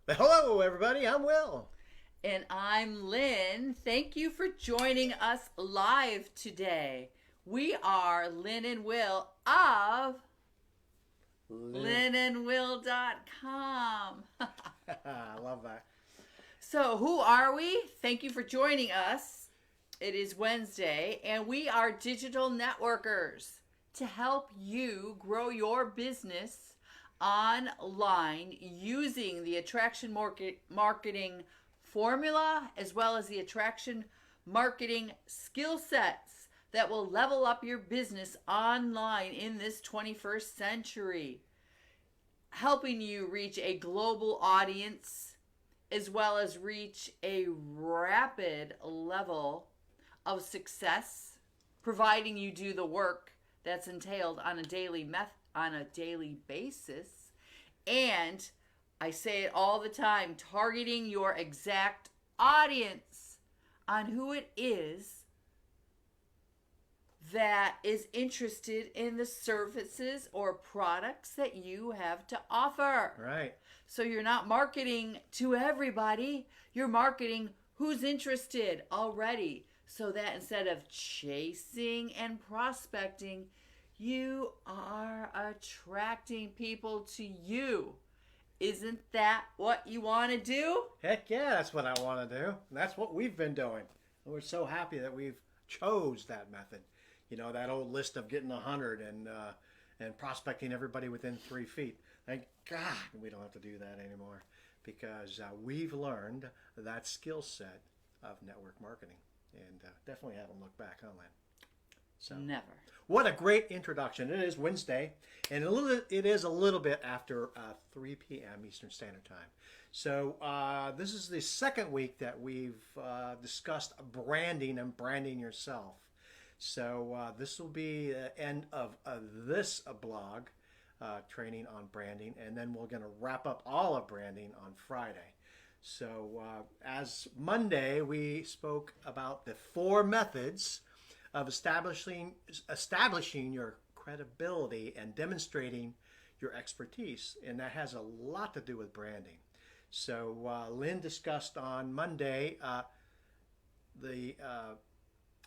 Hello, everybody. I'm Will. And I'm Lynn. Thank you for joining us live today. We are Lynn and Will of Lynn. lynnandwill.com. I love that. So, who are we? Thank you for joining us. It is Wednesday, and we are digital networkers to help you grow your business online using the attraction marketing formula as well as the attraction marketing skill sets that will level up your business online in this 21st century, helping you reach a global audience as well as reach a rapid level of success, providing you do the work that's entailed on a daily basis. And I say it all the time, targeting your exact audience on who it is that is interested in the services or products that you have to offer. Right. So you're not marketing to everybody, you're marketing who's interested already. So that instead of chasing and prospecting, you are attracting people to you. Isn't that what you want to do? Heck yeah, that's what I want to do. And that's what we've been doing. And we're so happy that we've chose that method. You know, that old list of getting 100 and prospecting everybody within 3 feet. Thank God we don't have to do that anymore because we've learned that skill set of network marketing. And definitely haven't looked back on that. So, Never. what a great introduction. It is Wednesday, and it is a little bit after 3 p.m. Eastern Standard Time. So, this is the second week that we've discussed branding and branding yourself. So, this will be the end of this blog training on branding, and then we're going to wrap up all of branding on Friday. So, as Monday, we spoke about the 4 methods of establishing your credibility and demonstrating your expertise, and that has a lot to do with branding. So Lynn discussed on Monday the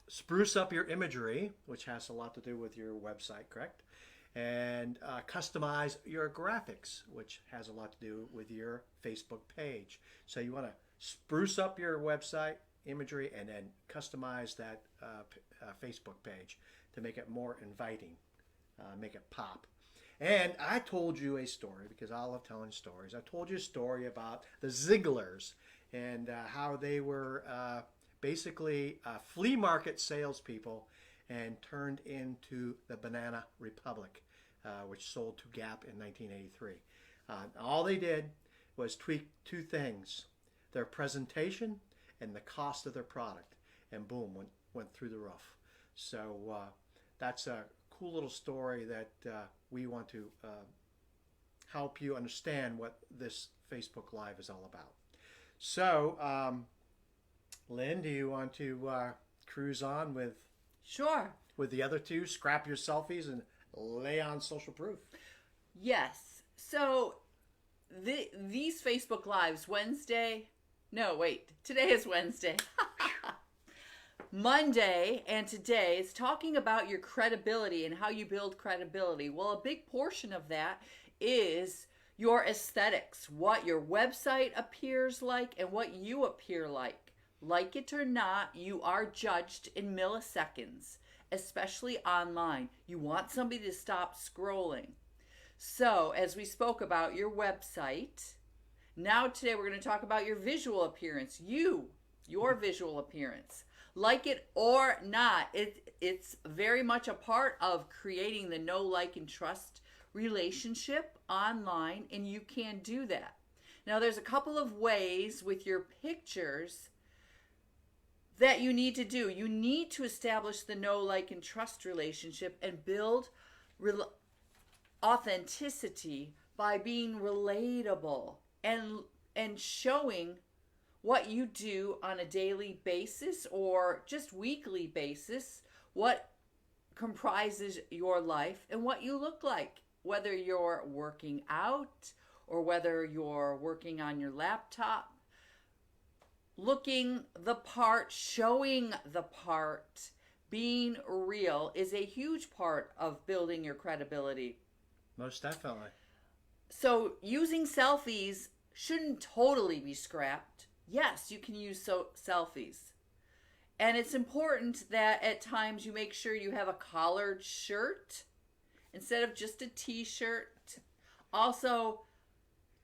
spruce up your imagery, which has a lot to do with your website, correct? And customize your graphics, which has a lot to do with your Facebook page. So you want to spruce up your website imagery and then customize that Facebook page to make it more inviting, make it pop. And I told you a story because I love telling stories. I told you a story about the Zigglers and how they were basically flea market salespeople and turned into the Banana Republic, which sold to Gap in 1983. All they did was tweak 2 things: their presentation and the cost of their product, and boom, went through the roof. So that's a cool little story that we want to help you understand what this Facebook Live is all about. So, Lynn, do you want to cruise on Sure. with the other two? Scrap your selfies and lay on social proof. Yes. So these Facebook Lives, Wednesday. No, wait. Today is Wednesday. Monday and today is talking about your credibility and how you build credibility. Well, a big portion of that is your aesthetics, what your website appears like and what you appear like. Like it or not, you are judged in milliseconds, especially online. You want somebody to stop scrolling. So, as we spoke about your website, now today we're going to talk about your visual appearance. Your visual appearance. Like it or not, it's very much a part of creating the know, like, and trust relationship online, and you can do that. Now, there's a couple of ways with your pictures that you need to do. You need to establish the know, like, and trust relationship and build authenticity by being relatable and showing what you do on a daily basis or just weekly basis, what comprises your life and what you look like, whether you're working out or whether you're working on your laptop, looking the part, showing the part, being real is a huge part of building your credibility. Most definitely. So using selfies shouldn't totally be scrapped. Yes, you can use selfies. And it's important that at times you make sure you have a collared shirt instead of just a t-shirt. Also,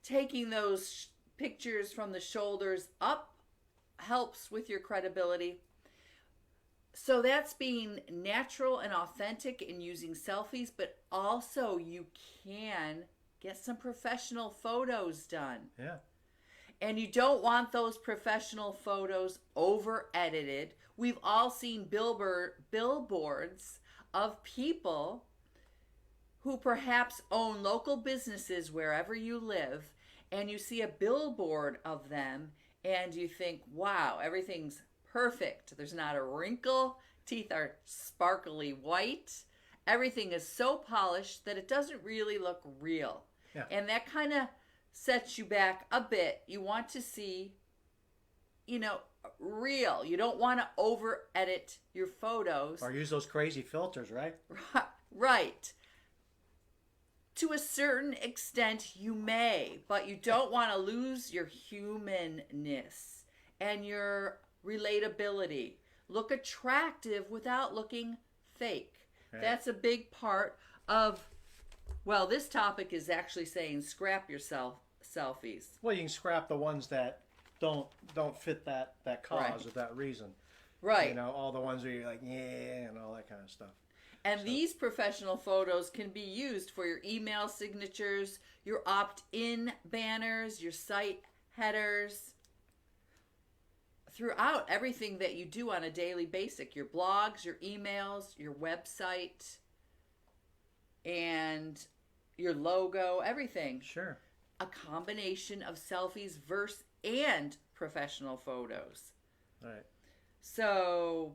taking those pictures from the shoulders up helps with your credibility. So that's being natural and authentic in using selfies, but also you can get some professional photos done. Yeah. And you don't want those professional photos over edited. We've all seen billboards of people who perhaps own local businesses wherever you live, and you see a billboard of them and you think, wow, everything's perfect. There's not a wrinkle. Teeth are sparkly white. Everything is so polished that it doesn't really look real. Yeah. And that kind of sets you back a bit. You want to see, real. You don't want to over edit your photos. Or use those crazy filters, right? Right. To a certain extent, you may, but you don't want to lose your humanness and your relatability. Look attractive without looking fake. Right. That's a big part of, well, this topic is actually saying scrap your selfies. Well, you can scrap the ones that don't fit that cause right. or that reason. Right. All the ones where you're like, yeah, and all that kind of stuff. And these professional photos can be used for your email signatures, your opt-in banners, your site headers, throughout everything that you do on a daily basis, your blogs, your emails, your website, and your logo, everything. Sure. A combination of selfies and professional photos. Right. So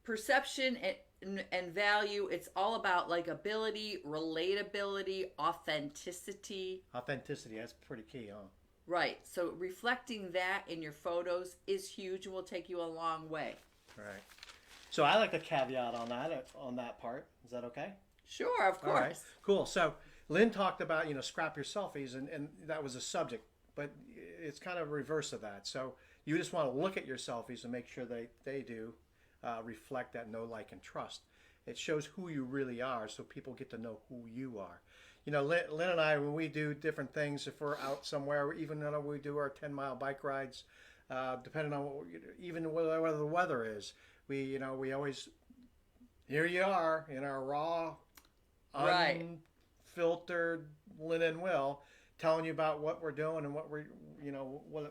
perception and value, it's all about likability, relatability, authenticity. Authenticity, that's pretty key, huh? Right. So reflecting that in your photos is huge and will take you a long way. Right. So I like the caveat on that part. Is that okay? Sure, of course. All right. Cool. So Lynn talked about, scrap your selfies, and that was a subject, but it's kind of reverse of that. So you just want to look at your selfies and make sure they do reflect that know, like, and trust. It shows who you really are, so people get to know who you are. Lynn and I, when we do different things, if we're out somewhere, even when we do our 10-mile bike rides, depending on even whether the weather is, we always, here you are in our raw, unfiltered Lynn and Will, telling you about what we're doing and what we're,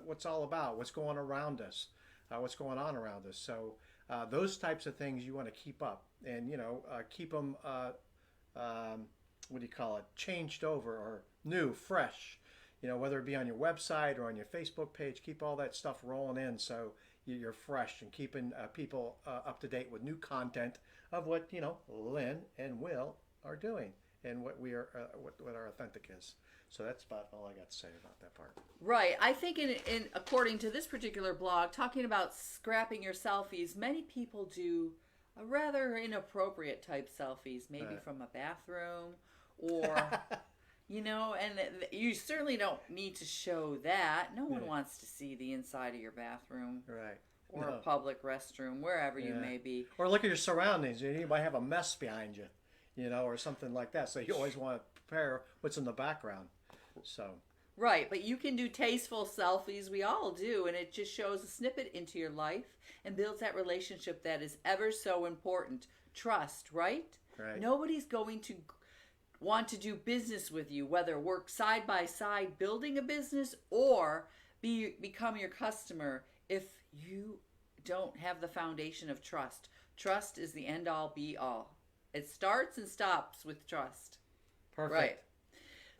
what's all about, what's going around us, what's going on around us. So those types of things you want to keep up and, keep them, changed over or new, fresh, whether it be on your website or on your Facebook page, keep all that stuff rolling in so you're fresh and keeping people up to date with new content of what, Lynn and Will are doing and what we are, what our authentic is. So that's about all I got to say about that part. Right. I think in according to this particular blog, talking about scrapping your selfies, many people do a rather inappropriate type selfies, maybe from a bathroom or, and you certainly don't need to show that. No one wants to see the inside of your bathroom. Right. Or a public restroom, wherever you may be. Or look at your surroundings. You might have a mess behind you, or something like that. So you always want to prepare what's in the background. So. Right, but you can do tasteful selfies. We all do, and it just shows a snippet into your life and builds that relationship that is ever so important. Trust, right? Right. Nobody's going to want to do business with you, whether work side by side building a business or become your customer, if you don't have the foundation of trust. Trust is the end all be all. It starts and stops with trust. Perfect. Right.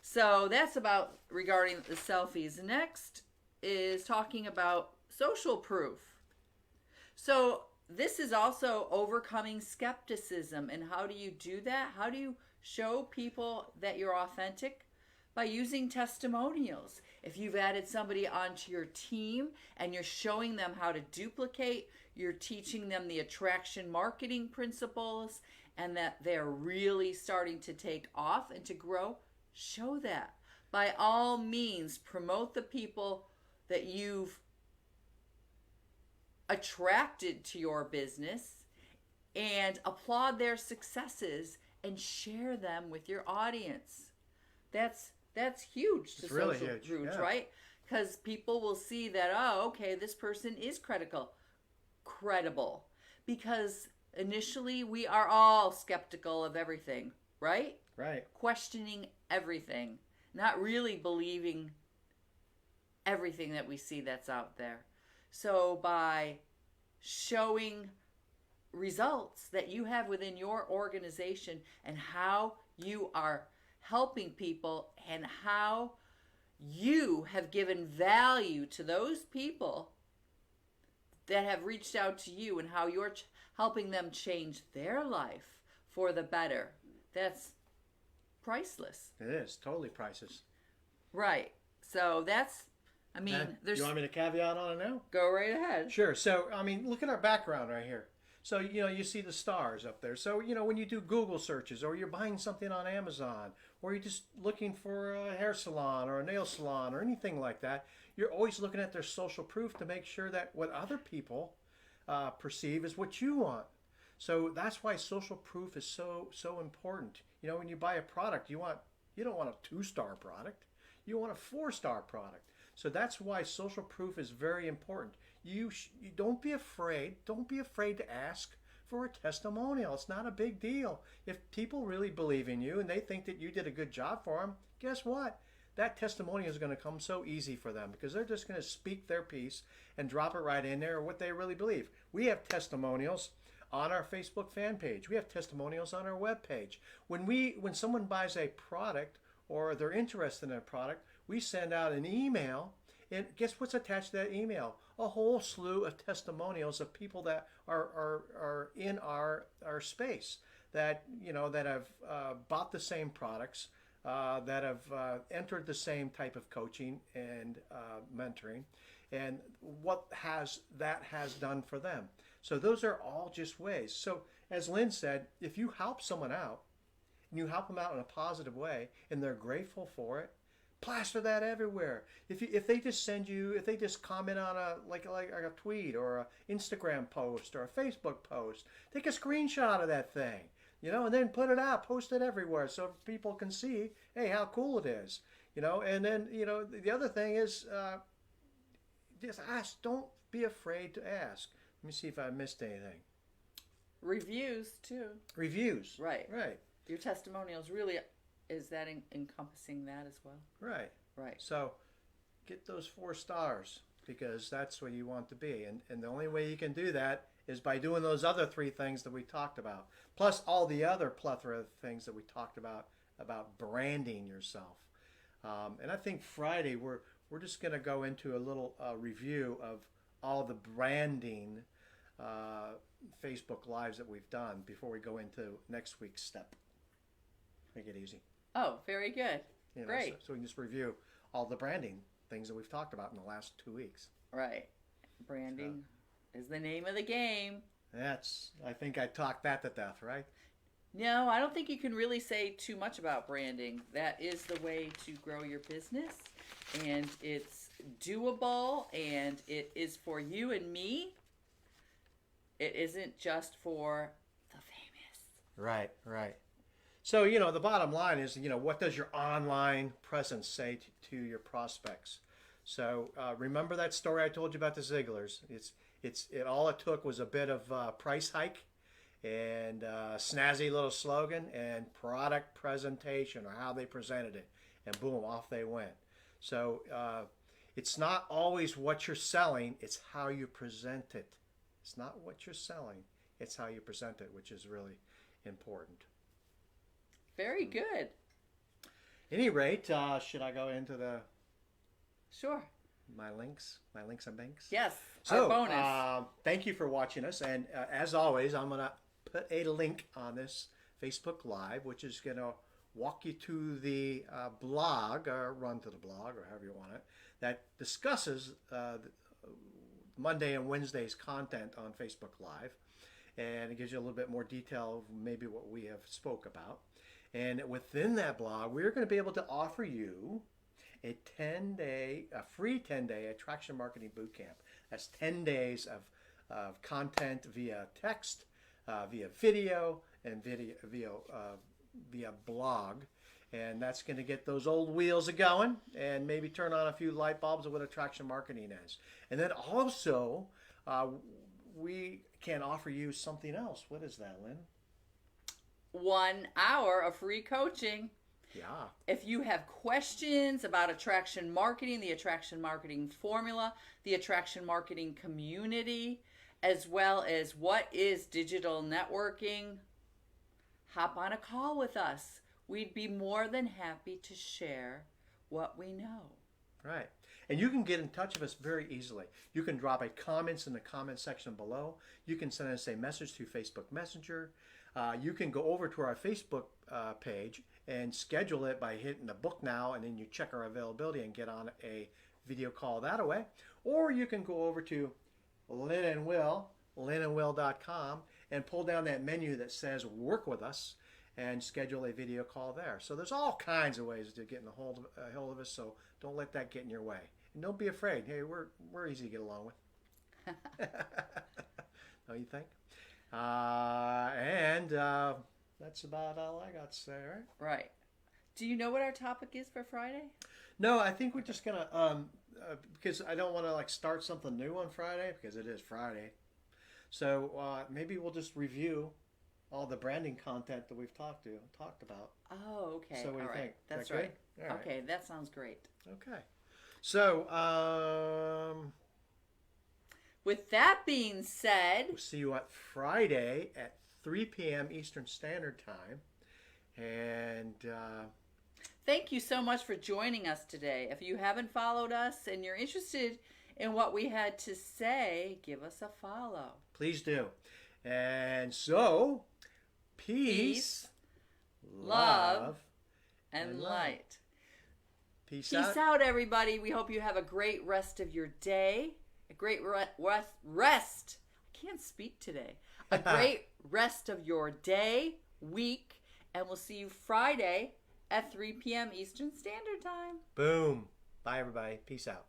So that's about regarding the selfies. Next is talking about social proof. So this is also overcoming skepticism. And how do you do that? How do you show people that you're authentic? by using testimonials. If you've added somebody onto your team and you're showing them how to duplicate, you're teaching them the attraction marketing principles, and that they're really starting to take off and to grow, show that. By all means, promote the people that you've attracted to your business and applaud their successes and share them with your audience. That's huge to It's really social huge, proof, yeah. right? Because people will see that, oh, okay, this person is credible. Because initially we are all skeptical of everything, right? Right. Questioning everything, not really believing everything that we see that's out there. So by showing results that you have within your organization and how you are helping people and how you have given value to those people that have reached out to you and how you're helping them change their life for the better, that's priceless. It is totally priceless. Right. So that's, And there's, you want me to caveat on it now? go right ahead. Sure. So, look at our background right here. So, you see the stars up there. So, when you do Google searches or you're buying something on Amazon or you're just looking for a hair salon or a nail salon or anything like that, you're always looking at their social proof to make sure that what other people perceive is what you want. So that's why social proof is so important. When you buy a product, you don't want a 2-star product. You want a 4-star product. So that's why social proof is very important. You don't be afraid. Don't be afraid to ask for a testimonial. It's not a big deal. If people really believe in you and they think that you did a good job for them, guess what? That testimonial is going to come so easy for them because they're just going to speak their piece and drop it right in there what they really believe. We have testimonials on our Facebook fan page. We have testimonials on our web page. When someone buys a product or they're interested in a product, we send out an email, and guess what's attached to that email? A whole slew of testimonials of people that are in our space that have bought the same products, that have entered the same type of coaching and mentoring, and what that has done for them. So those are all just ways. So as Lynn said, if you help someone out and you help them out in a positive way and they're grateful for it, plaster that everywhere. If they just comment on a tweet or an Instagram post or a Facebook post, take a screenshot of that thing, and then put it out, post it everywhere so people can see, hey, how cool it is, And then the other thing is just ask. Don't be afraid to ask. Let me see if I missed anything. Reviews too. Reviews. Right. Right. Your testimonials really, is that encompassing that as well? Right. Right. So get those 4 stars because that's where you want to be. And the only way you can do that is by doing those other 3 things that we talked about, plus all the other plethora of things that we talked about branding yourself. And I think Friday we're just going to go into a little review of all the branding Facebook Lives that we've done before we go into next week's step. Make it easy. Oh, very good. Great. So we can just review all the branding things that we've talked about in the last 2 weeks. Right. Branding is the name of the game. I think I talked that to death, right? No, I don't think you can really say too much about branding. That is the way to grow your business, and it's doable, and it is for you and me. It isn't just for the famous. Right. So, the bottom line is, what does your online presence say to your prospects? So, remember that story I told you about the Zigglers? All it took was a bit of price hike and snazzy little slogan and product presentation or how they presented it. And boom, off they went. So, it's not always what you're selling, it's how you present it. It's not what you're selling, it's how you present it, which is really important. Very good. Any rate, should I go into Sure. my links and banks? Yes. So, our bonus. thank you for watching us, and as always, I'm going to put a link on this Facebook Live, which is going to walk you to the blog, or run to the blog, or however you want it, that discusses Monday and Wednesday's content on Facebook Live. And it gives you a little bit more detail of maybe what we have spoke about. And within that blog, we're going to be able to offer you a free 10-day attraction marketing boot camp. That's 10 days of content via text, via video, and via blog. And that's going to get those old wheels a-going and maybe turn on a few light bulbs of what attraction marketing is. And then also, we can offer you something else. What is that, Lynn? 1 hour of free coaching. Yeah. If you have questions about attraction marketing, the attraction marketing formula, the attraction marketing community, as well as what is digital networking, hop on a call with us. We'd be more than happy to share what we know. Right. And you can get in touch with us very easily. You can drop a comments in the comment section below. You can send us a message through Facebook Messenger. You can go over to our Facebook page and schedule it by hitting the book now, and then you check our availability and get on a video call that way. Or you can go over to Lynn and Will, lynnandwill.com, and pull down that menu that says work with us and schedule a video call there. So there's all kinds of ways to get in a hold of us, so don't let that get in your way. And don't be afraid. Hey, we're easy to get along with. Don't you think? And that's about all I got to say, right? Right. Do you know what our topic is for Friday? No, I think we're just gonna because I don't want to like start something new on Friday because it is Friday. So maybe we'll just review all the branding content that we've talked about. Oh, okay. So what do you All think? right. That's Is that right. good? All right. Okay, that sounds great. Okay. So With that being said, we'll see you on Friday at 3 p.m. Eastern Standard Time. And thank you so much for joining us today. If you haven't followed us and you're interested in what we had to say, give us a follow. please do. And so, peace, love, and and light. Peace Peace out, everybody. We hope you have a great rest of your day. A great rest. I can't speak today. A great rest of your day, week, and we'll see you Friday at 3 p.m. Eastern Standard Time. Boom. Bye, everybody. Peace out.